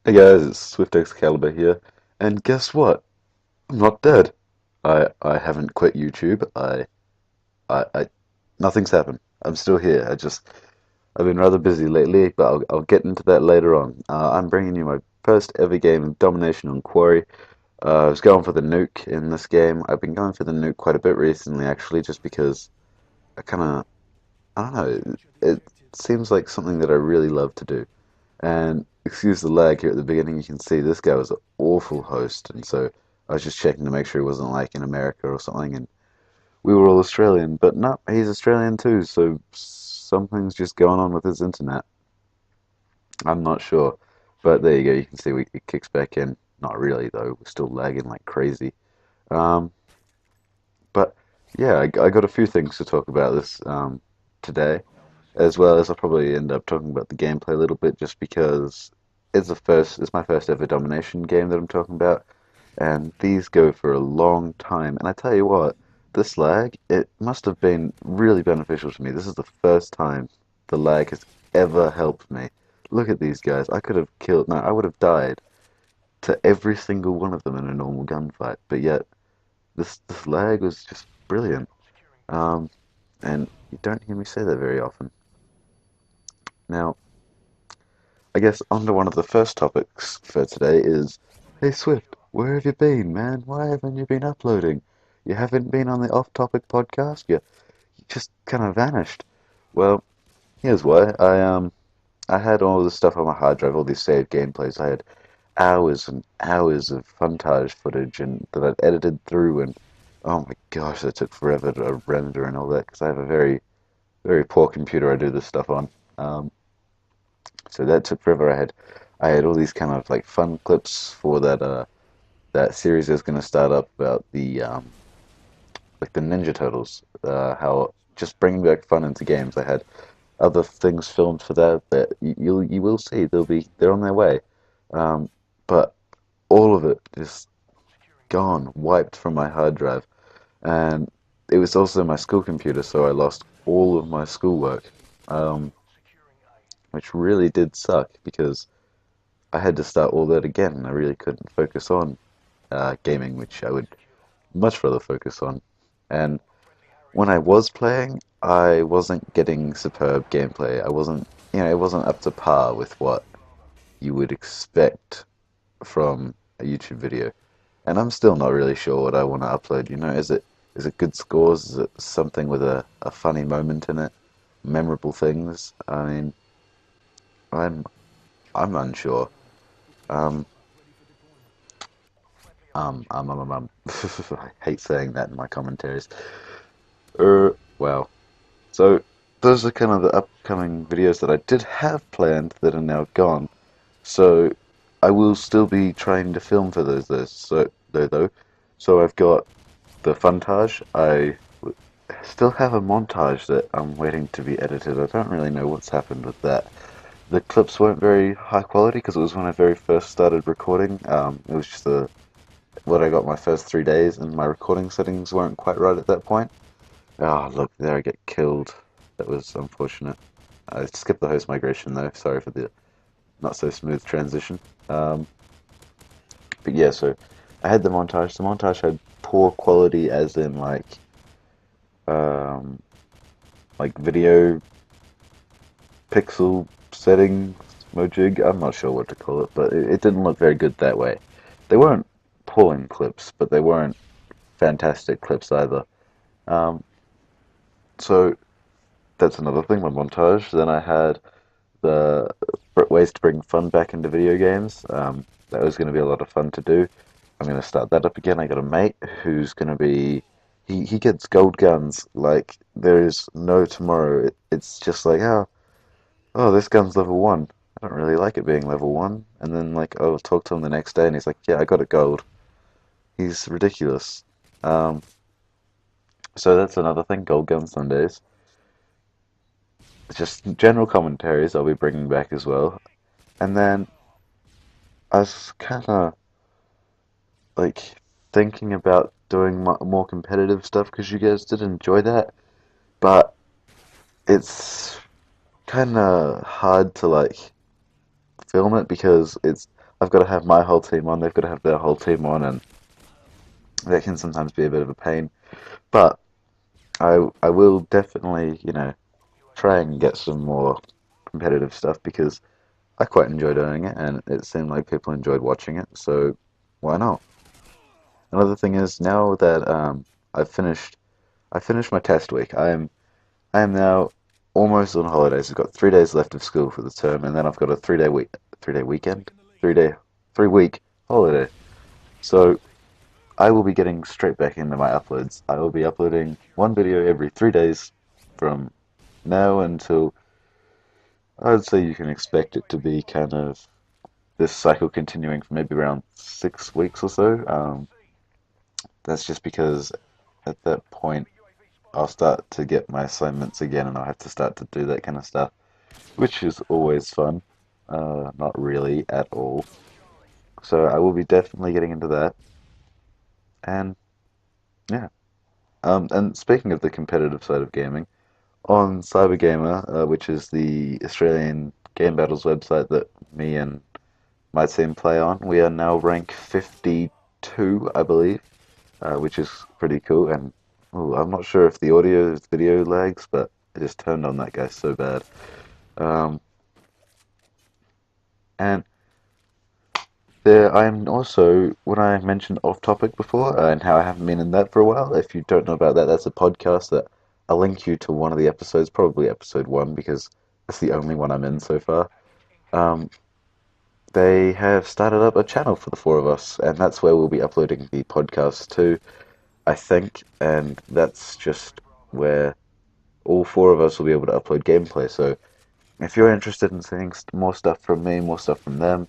Hey guys, it's Swift Excalibur here, and guess what? I'm not dead. I haven't quit YouTube. I nothing's happened. I'm still here. I've been rather busy lately, but I'll get into that later on. I'm bringing you my first ever game of domination on Quarry. I was going for the nuke in this game. I've been going for the nuke quite a bit recently, actually, just because I don't know. It seems like something that I really love to do. And excuse the lag here at the beginning, you can see this guy was an awful host, and so I was just checking to make sure he wasn't like in America or something, and we were all Australian, but no, he's Australian too, so something's just going on with his internet. I'm not sure, but there you go, you can see it kicks back in. Not really though, we're still lagging like crazy. Um, but yeah, I got a few things to talk about this today, as well as I'll probably end up talking about the gameplay a little bit, just because it's my first ever domination game that I'm talking about, and these go for a long time. And I tell you what, this lag, it must have been really beneficial to me. This is the first time the lag has ever helped me. Look at these guys. I could have killed, no, I would have died to every single one of them in a normal gunfight, but yet this lag was just brilliant. Um, and you don't hear me say that very often. Now, I guess onto one of the first topics for today is, hey Swift, where have you been, man? Why haven't you been uploading? You haven't been on the off-topic podcast? You just kind of vanished. Well, here's why. I had all this stuff on my hard drive, all these saved gameplays. I had hours and hours of funtage footage and that I'd edited through, and oh my gosh, it took forever to render and all that because I have a very poor computer I do this stuff on. Um, so that took forever. I had all these kind of like fun clips for that series that's going to start up about the like the Ninja Turtles, how just bringing back fun into games. I had other things filmed for that you will see. They're on their way, um, but all of it is gone, wiped from my hard drive, and it was also my school computer, so I lost all of my schoolwork, um, which really did suck because I had to start all that again, and I really couldn't focus on gaming, which I would much rather focus on. And when I was playing, I wasn't getting superb gameplay. I wasn't, it wasn't up to par with what you would expect from a YouTube video. And I'm still not really sure what I want to upload. Is it good scores? Is it something with a funny moment in it? Memorable things? I mean, I'm I'm unsure. Um, I hate saying that in my commentaries. Well, so those are kind of the upcoming videos that I did have planned that are now gone. So I will still be trying to film for those though. So I've got the funtage. Still have a montage that I'm waiting to be edited. I don't really know what's happened with that. The clips weren't very high quality because it was when I very first started recording. It was just what I got my first 3 days, and my recording settings weren't quite right at that point. Oh, look, there I get killed. That was unfortunate. I skipped the host migration though. Sorry for the not so smooth transition. Um, but yeah, so I had the montage. The montage had poor quality, as in um, like video pixel settings, mojig. I'm not sure what to call it, but it didn't look very good that way. They weren't pulling clips, but they weren't fantastic clips either. Um, so that's another thing, my montage. Then I had the ways to bring fun back into video games. That was going to be a lot of fun to do. I'm going to start that up again. I got a mate who's going to be. He gets gold guns like there is no tomorrow. It's just like, oh, this gun's level 1. I don't really like it being level 1. And then, like, I'll talk to him the next day and he's like, yeah, I got it gold. He's ridiculous. Um, so that's another thing, gold gun Sundays. Just general commentaries I'll be bringing back as well. And then I was kind of like thinking about doing more competitive stuff because you guys did enjoy that, but it's kind of hard to like film it because I've got to have my whole team on, they've got to have their whole team on, and that can sometimes be a bit of a pain. But I will definitely, try and get some more competitive stuff because I quite enjoy doing it, and it seemed like people enjoyed watching it, so why not? Another thing is now that I finished my test week. I am now almost on holidays. I've got 3 days left of school for the term, and then I've got a 3 day weekend, 3 day, 3 week holiday. So I will be getting straight back into my uploads. I will be uploading one video every 3 days from now until I'd say you can expect it to be kind of this cycle continuing for maybe around 6 weeks or so. That's just because at that point I'll start to get my assignments again and I'll have to start to do that kind of stuff, which is always fun. Not really at all. So I will be definitely getting into that. And yeah. And speaking of the competitive side of gaming, on Cybergamer, which is the Australian game battles website that me and my team play on, we are now rank 52, I believe, which is pretty cool. And ooh, I'm not sure if the audio is video lags, but I just turned on that guy so bad. Um, and there, I'm also, when I mentioned off topic before, and how I haven't been in that for a while, if you don't know about that, that's a podcast that I'll link you to one of the episodes, probably episode one, because it's the only one I'm in so far. Um, they have started up a channel for the four of us, and that's where we'll be uploading the podcast to, I think, and that's just where all four of us will be able to upload gameplay. So if you're interested in seeing more stuff from me, more stuff from them,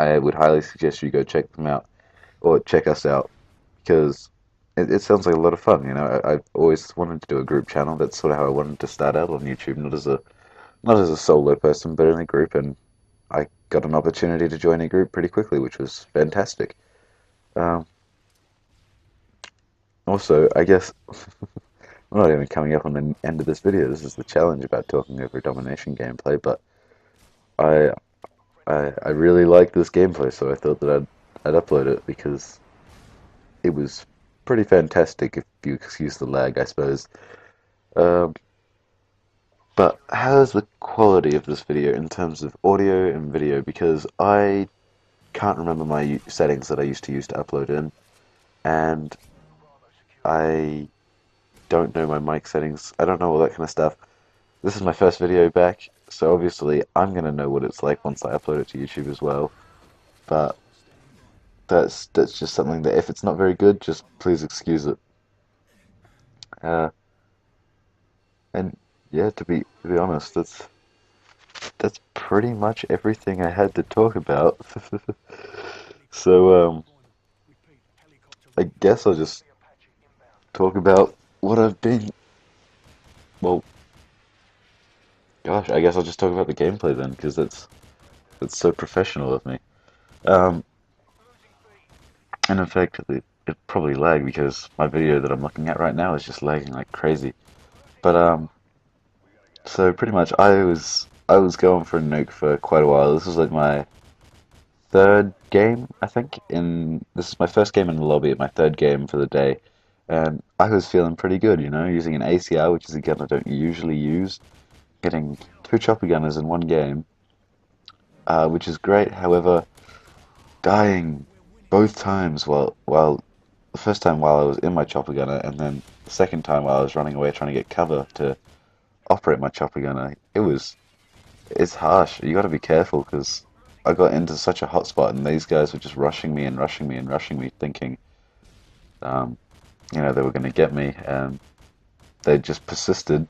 I would highly suggest you go check them out or check us out because it sounds like a lot of fun. I've always wanted to do a group channel. That's sort of how I wanted to start out on YouTube, not as a solo person, but in a group. And I got an opportunity to join a group pretty quickly, which was fantastic. Um, Also, I guess we're not even coming up on the end of this video. This is the challenge about talking over domination gameplay, but I I really like this gameplay, so I thought that I'd upload it because it was pretty fantastic, if you excuse the lag, I suppose. Um, but how's the quality of this video in terms of audio and video? Because I can't remember my settings that I used to use to upload in, and I don't know my mic settings. I don't know all that kind of stuff. This is my first video back, so obviously I'm gonna know what it's like once I upload it to YouTube as well. But that's just something that if it's not very good, just please excuse it. Uh, and yeah, to be honest, that's pretty much everything I had to talk about. So I guess I'll just talk about what I've been. Well, gosh, I guess I'll just talk about the gameplay then, because that's so professional of me. Um, and in fact, it probably lagged because my video that I'm looking at right now is just lagging like crazy. But so pretty much I was going for a nuke for quite a while. This was like my third game, I think. In This is my first game in the lobby, my third game for the day, and I was feeling pretty good, using an ACR, which is a gun I don't usually use, getting two chopper gunners in one game, which is great. However, dying both times while the first time while I was in my chopper gunner, and then the second time while I was running away trying to get cover to operate my chopper gunner, it's harsh. You got to be careful because I got into such a hot spot, and these guys were just rushing me and rushing me and rushing me, thinking, um, they were going to get me, and they just persisted,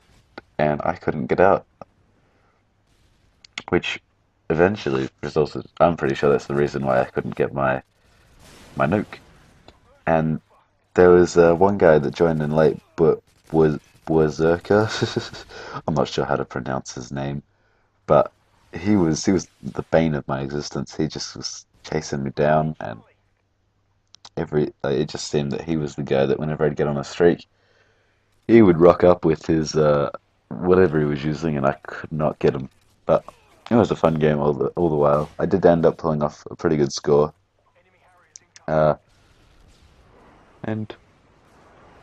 and I couldn't get out, which eventually resulted. I'm pretty sure that's the reason why I couldn't get my nuke. And there was one guy that joined in late, but was Zerka. I'm not sure how to pronounce his name, but he was the bane of my existence. He just was chasing me down, and it just seemed that he was the guy that whenever I'd get on a streak, he would rock up with his whatever he was using, and I could not get him. But It was a fun game all the while. I did end up pulling off a pretty good score. Uh, and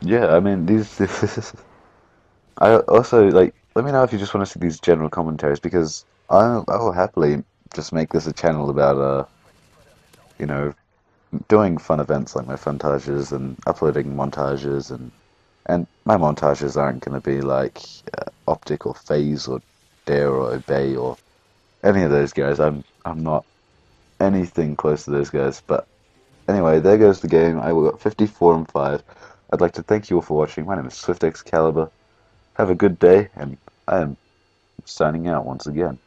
yeah, I mean these. I also like. Let me know if you just want to see these general commentaries because I will happily just make this a channel about you know doing fun events like my funtages and uploading montages and my montages aren't going to be like Optic or Phase or Dare or Obey or any of those guys. I'm not anything close to those guys. But anyway, there goes the game. I got 54 and 5. I'd like to thank you all for watching. My name is Swift Excalibur. Have a good day, and I am signing out once again.